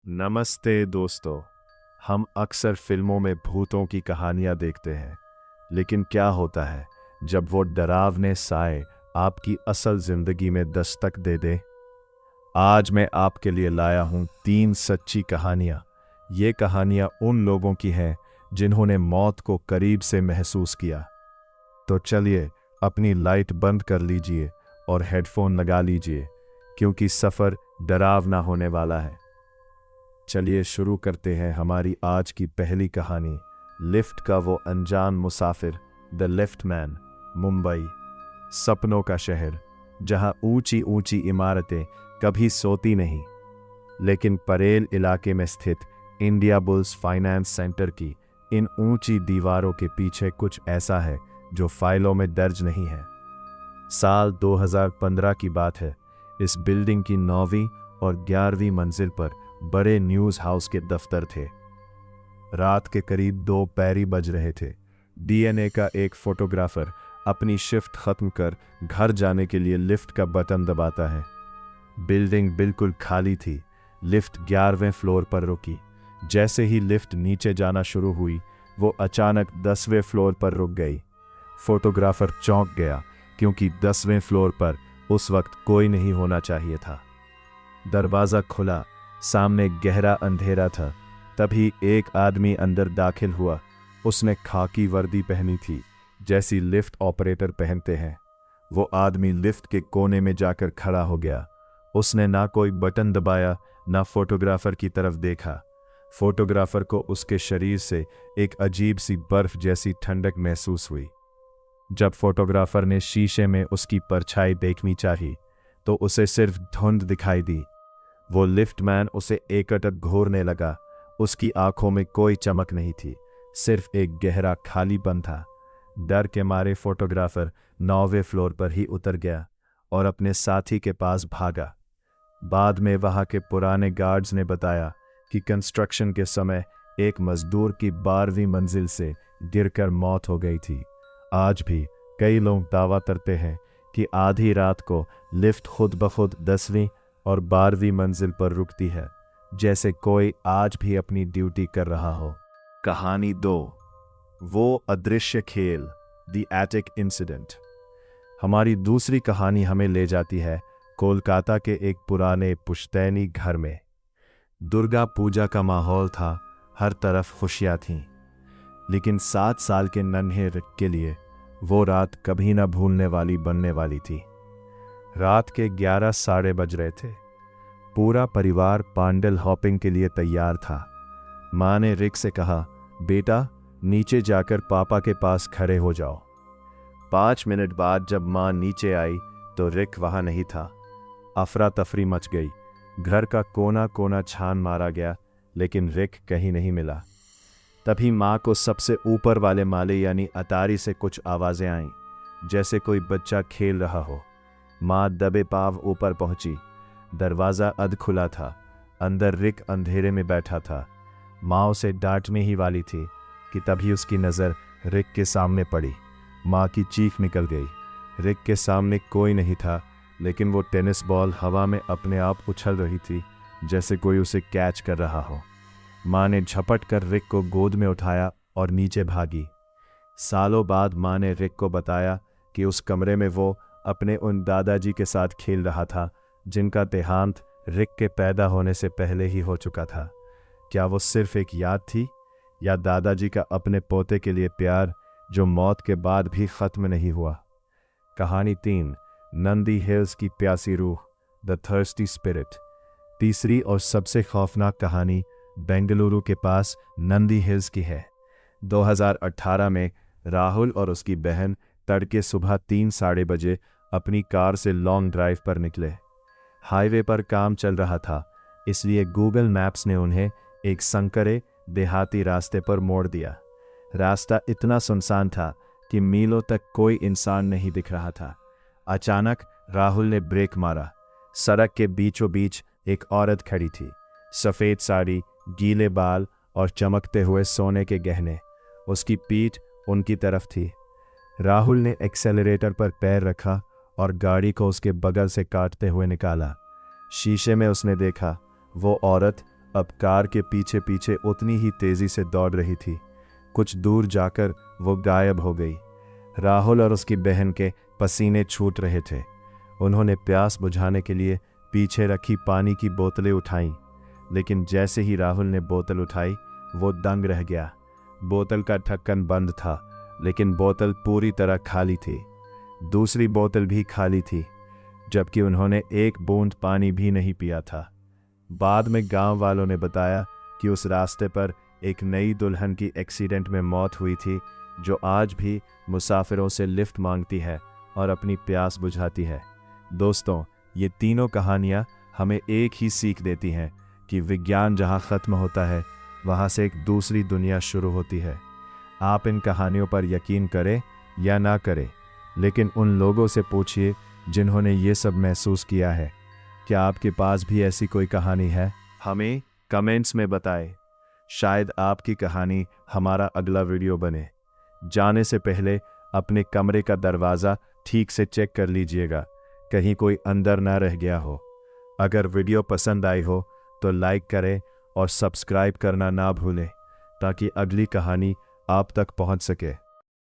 नमस्ते दोस्तों। हम अक्सर फिल्मों में भूतों की कहानियां देखते हैं, लेकिन क्या होता है जब वो डरावने साए आपकी असल जिंदगी में दस्तक दे दे। आज मैं आपके लिए लाया हूं 3 सच्ची कहानियां। ये कहानियां उन लोगों की हैं जिन्होंने मौत को करीब से महसूस किया। तो चलिए अपनी लाइट बंद कर लीजिए और हेडफोन लगा लीजिए, क्योंकि सफ़र डरावना होने वाला है। चलिए शुरू करते हैं हमारी आज की पहली कहानी, लिफ्ट का वो अनजान मुसाफिर, द लिफ्ट मैन। मुंबई, सपनों का शहर, जहां ऊंची ऊंची इमारतें कभी सोती नहीं, लेकिन परेल इलाके में स्थित इंडिया बुल्स फाइनेंस सेंटर की इन ऊंची दीवारों के पीछे कुछ ऐसा है जो फाइलों में दर्ज नहीं है। साल 2015 की बात है। इस बिल्डिंग की 9वीं और 11वीं मंजिल पर बड़े न्यूज़ हाउस के दफ्तर थे। रात के करीब 2 पैरी बज रहे थे। डीएनए का एक फोटोग्राफर अपनी शिफ्ट खत्म कर घर जाने के लिए लिफ्ट का बटन दबाता है। बिल्डिंग बिल्कुल खाली थी। लिफ्ट 11वें फ्लोर पर रुकी। जैसे ही लिफ्ट नीचे जाना शुरू हुई, वो अचानक 10वें फ्लोर पर रुक गई। फोटोग्राफर चौंक गया, क्योंकि 10वें फ्लोर पर उस वक्त कोई नहीं होना चाहिए था। दरवाज़ा खुला, सामने गहरा अंधेरा था। तभी एक आदमी अंदर दाखिल हुआ। उसने खाकी वर्दी पहनी थी, जैसी लिफ्ट ऑपरेटर पहनते हैं। वो आदमी लिफ्ट के कोने में जाकर खड़ा हो गया। उसने ना कोई बटन दबाया, ना फोटोग्राफर की तरफ देखा। फोटोग्राफर को उसके शरीर से एक अजीब सी बर्फ जैसी ठंडक महसूस हुई। जब फोटोग्राफर ने शीशे में उसकी परछाई देखनी चाही, तो उसे सिर्फ धुंध दिखाई दी। वो लिफ्टमैन उसे एकटक घूरने लगा। उसकी आंखों में कोई चमक नहीं थी, सिर्फ एक गहरा खालीपन था। डर के मारे फोटोग्राफर 9वें फ्लोर पर ही उतर गया और अपने साथी के पास भागा। बाद में वहां के पुराने गार्ड्स ने बताया कि कंस्ट्रक्शन के समय एक मजदूर की 12वीं मंजिल से गिरकर मौत हो गई थी। आज भी कई लोग दावा करते हैं कि आधी रात को लिफ्ट खुद ब खुद 10वीं और 12वीं मंजिल पर रुकती है, जैसे कोई आज भी अपनी ड्यूटी कर रहा हो। कहानी 2, वो अदृश्य खेल, द एटिक इंसिडेंट। हमारी दूसरी कहानी हमें ले जाती है कोलकाता के एक पुराने पुश्तैनी घर में। दुर्गा पूजा का माहौल था, हर तरफ खुशियां थीं। लेकिन 7 साल के नन्हे रिक के लिए वो रात कभी ना भूलने वाली बनने वाली थी। रात के 11 साढ़े बज रहे थे। पूरा परिवार पांडल हॉपिंग के लिए तैयार था। माँ ने रिक से कहा, बेटा नीचे जाकर पापा के पास खड़े हो जाओ। 5 मिनट बाद जब माँ नीचे आई तो रिक वहां नहीं था। अफरा तफरी मच गई। घर का कोना कोना छान मारा गया, लेकिन रिक कहीं नहीं मिला। तभी माँ को सबसे ऊपर वाले माले यानी अतारी से कुछ आवाजें आईं, जैसे कोई बच्चा खेल रहा हो। माँ दबे पांव ऊपर पहुंची। दरवाज़ा अध खुला था। अंदर रिक अंधेरे में बैठा था। माँ उसे डांटने ही वाली थी कि तभी उसकी नज़र रिक के सामने पड़ी। माँ की चीख निकल गई। रिक के सामने कोई नहीं था, लेकिन वो टेनिस बॉल हवा में अपने आप उछल रही थी, जैसे कोई उसे कैच कर रहा हो। माँ ने झपट कर रिक को गोद में उठाया और नीचे भागी। सालों बाद माँ ने रिक को बताया कि उस कमरे में वो अपने उन दादाजी के साथ खेल रहा था, जिनका देहांत रिक के पैदा होने से पहले ही हो चुका था। क्या वो सिर्फ एक याद थी, या दादाजी का अपने पोते के लिए प्यार, जो मौत के बाद भी खत्म नहीं हुआ? कहानी 3, नंदी हिल्स की प्यासी रूह, द थर्स्टी स्पिरिट। तीसरी और सबसे खौफनाक कहानी बेंगलुरु के पास नंदी हिल्स की है। 2018 में राहुल और उसकी बहन तड़के सुबह 3 साढ़े बजे अपनी कार से लॉन्ग ड्राइव पर निकले। हाईवे पर काम चल रहा था, इसलिए गूगल मैप्स ने उन्हें एक संकरे देहाती रास्ते पर मोड़ दिया। रास्ता इतना सुनसान था कि मीलों तक कोई इंसान नहीं दिख रहा था। अचानक राहुल ने ब्रेक मारा। सड़क के बीचों बीच एक औरत खड़ी थी, सफ़ेद साड़ी, गीले बाल और चमकते हुए सोने के गहने। उसकी पीठ उनकी तरफ थी। राहुल ने एक्सेलरेटर पर पैर रखा और गाड़ी को उसके बगल से काटते हुए निकाला। शीशे में उसने देखा वो औरत अब कार के पीछे पीछे उतनी ही तेजी से दौड़ रही थी। कुछ दूर जाकर वो गायब हो गई। राहुल और उसकी बहन के पसीने छूट रहे थे। उन्होंने प्यास बुझाने के लिए पीछे रखी पानी की बोतलें उठाईं, लेकिन जैसे ही राहुल ने बोतल उठाई वो दंग रह गया। बोतल का ढक्कन बंद था, लेकिन बोतल पूरी तरह खाली थी। दूसरी बोतल भी खाली थी, जबकि उन्होंने एक बूंद पानी भी नहीं पिया था। बाद में गांव वालों ने बताया कि उस रास्ते पर एक नई दुल्हन की एक्सीडेंट में मौत हुई थी, जो आज भी मुसाफिरों से लिफ्ट मांगती है और अपनी प्यास बुझाती है। दोस्तों, ये तीनों कहानियाँ हमें एक ही सीख देती हैं कि विज्ञान जहाँ ख़त्म होता है, वहाँ से एक दूसरी दुनिया शुरू होती है। आप इन कहानियों पर यकीन करें या ना करें, लेकिन उन लोगों से पूछिए जिन्होंने ये सब महसूस किया है। क्या आपके पास भी ऐसी कोई कहानी है? हमें कमेंट्स में बताएं। शायद आपकी कहानी हमारा अगला वीडियो बने। जाने से पहले अपने कमरे का दरवाज़ा ठीक से चेक कर लीजिएगा, कहीं कोई अंदर ना रह गया हो। अगर वीडियो पसंद आई हो तो लाइक करें और सब्सक्राइब करना ना भूलें, ताकि अगली कहानी आप तक पहुंच सके।